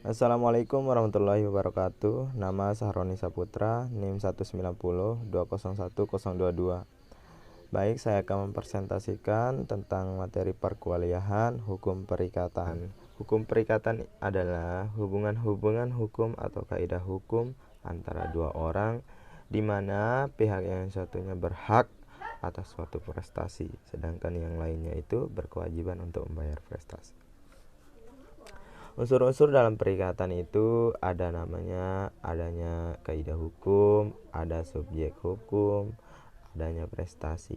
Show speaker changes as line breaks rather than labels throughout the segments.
Assalamualaikum warahmatullahi wabarakatuh. Nama Sahroni Saputra, NIM 190201022. Baik, saya akan mempresentasikan tentang materi perkuliahan Hukum Perikatan. Hukum perikatan adalah hubungan-hubungan hukum atau kaidah hukum antara dua orang di mana pihak yang satunya berhak atas suatu prestasi, sedangkan yang lainnya itu berkewajiban untuk membayar prestasi. Unsur-unsur dalam perikatan itu adanya kaidah hukum, ada subjek hukum, adanya prestasi.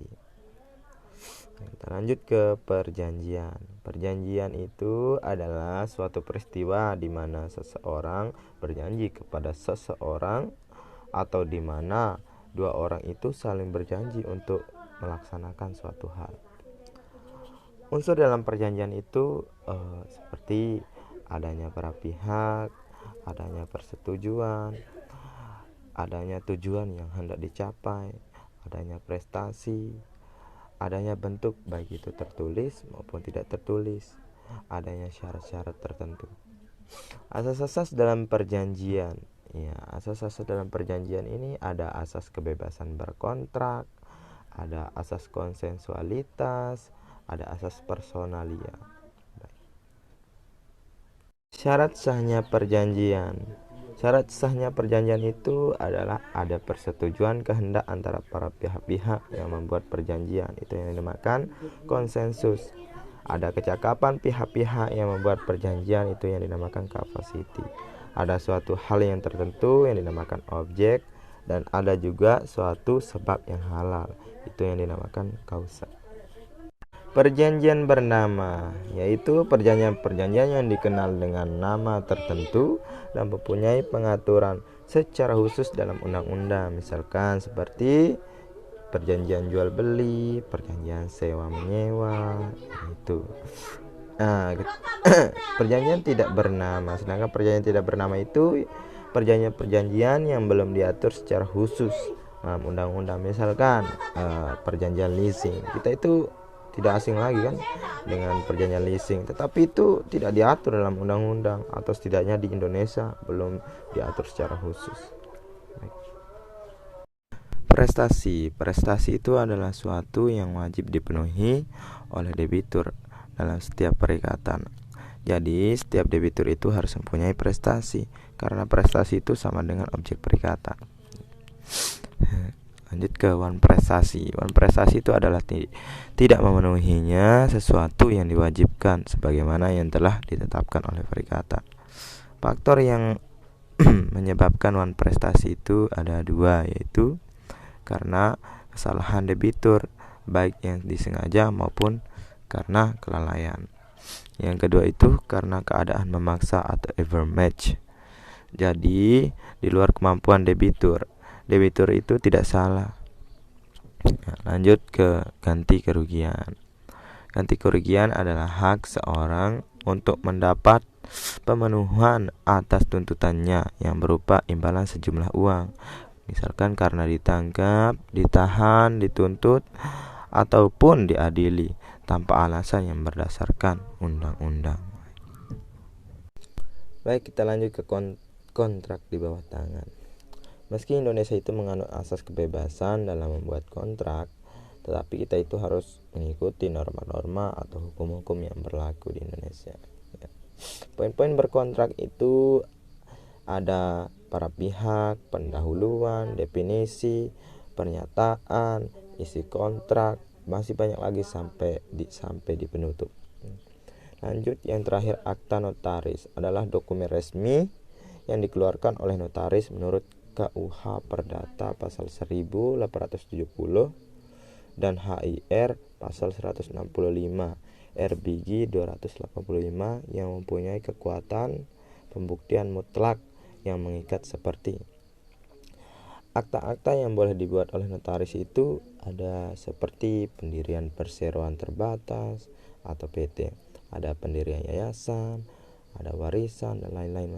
Kita lanjut ke perjanjian. Perjanjian itu adalah suatu peristiwa di mana seseorang berjanji kepada seseorang atau di mana dua orang itu saling berjanji untuk melaksanakan suatu hal. Unsur dalam perjanjian itu seperti adanya para pihak, adanya persetujuan, adanya tujuan yang hendak dicapai, adanya prestasi, adanya bentuk baik itu tertulis maupun tidak tertulis, adanya syarat-syarat tertentu. Asas-asas dalam perjanjian. Ya, asas-asas dalam perjanjian ini ada asas kebebasan berkontrak, ada asas konsensualitas, ada asas personalia. Syarat sahnya perjanjian. Syarat sahnya perjanjian itu adalah ada persetujuan kehendak antara para pihak-pihak yang membuat perjanjian, itu yang dinamakan konsensus. Ada kecakapan pihak-pihak yang membuat perjanjian, itu yang dinamakan capacity. Ada suatu hal yang tertentu yang dinamakan objek, dan ada juga suatu sebab yang halal, itu yang dinamakan kausa. Perjanjian bernama, yaitu perjanjian-perjanjian yang dikenal dengan nama tertentu dan mempunyai pengaturan secara khusus dalam undang-undang, misalkan seperti perjanjian jual beli, perjanjian sewa menyewa, itu. Nah, perjanjian tidak bernama, sedangkan perjanjian tidak bernama itu perjanjian-perjanjian yang belum diatur secara khusus dalam undang-undang, misalkan perjanjian leasing. Kita itu tidak asing lagi kan dengan perjanjian leasing, tetapi itu tidak diatur dalam undang-undang, atau setidaknya di Indonesia belum diatur secara khusus. Prestasi itu adalah suatu yang wajib dipenuhi oleh debitur dalam setiap perikatan. Jadi setiap debitur itu harus mempunyai prestasi, karena prestasi itu sama dengan objek perikatan. Lanjut ke wan prestasi. Wan prestasi itu adalah tidak memenuhinya sesuatu yang diwajibkan sebagaimana yang telah ditetapkan oleh perikatan. Faktor yang menyebabkan wan prestasi itu ada dua, yaitu karena kesalahan debitur, baik yang disengaja maupun karena kelalaian. Yang kedua itu karena keadaan memaksa atau overmatch. Jadi di luar kemampuan debitur. Debitur itu tidak salah. Nah, lanjut ke ganti kerugian. Ganti kerugian adalah hak seorang untuk mendapat pemenuhan atas tuntutannya yang berupa imbalan sejumlah uang, misalkan karena ditangkap, ditahan, dituntut, ataupun diadili tanpa alasan yang berdasarkan undang-undang. Baik, kita lanjut ke kontrak di bawah tangan. Meski Indonesia itu menganut asas kebebasan dalam membuat kontrak, tetapi kita itu harus mengikuti norma-norma atau hukum-hukum yang berlaku di Indonesia. Poin-poin berkontrak itu ada para pihak, pendahuluan, definisi, pernyataan, isi kontrak, masih banyak lagi sampai di penutup. Lanjut, yang terakhir akta notaris adalah dokumen resmi yang dikeluarkan oleh notaris menurut KUH Perdata pasal 1870 dan HIR pasal 165, RBG 285 yang mempunyai kekuatan pembuktian mutlak yang mengikat seperti akta-akta yang boleh dibuat oleh notaris itu ada seperti pendirian perseroan terbatas atau PT, ada pendirian yayasan, ada warisan dan lain-lain.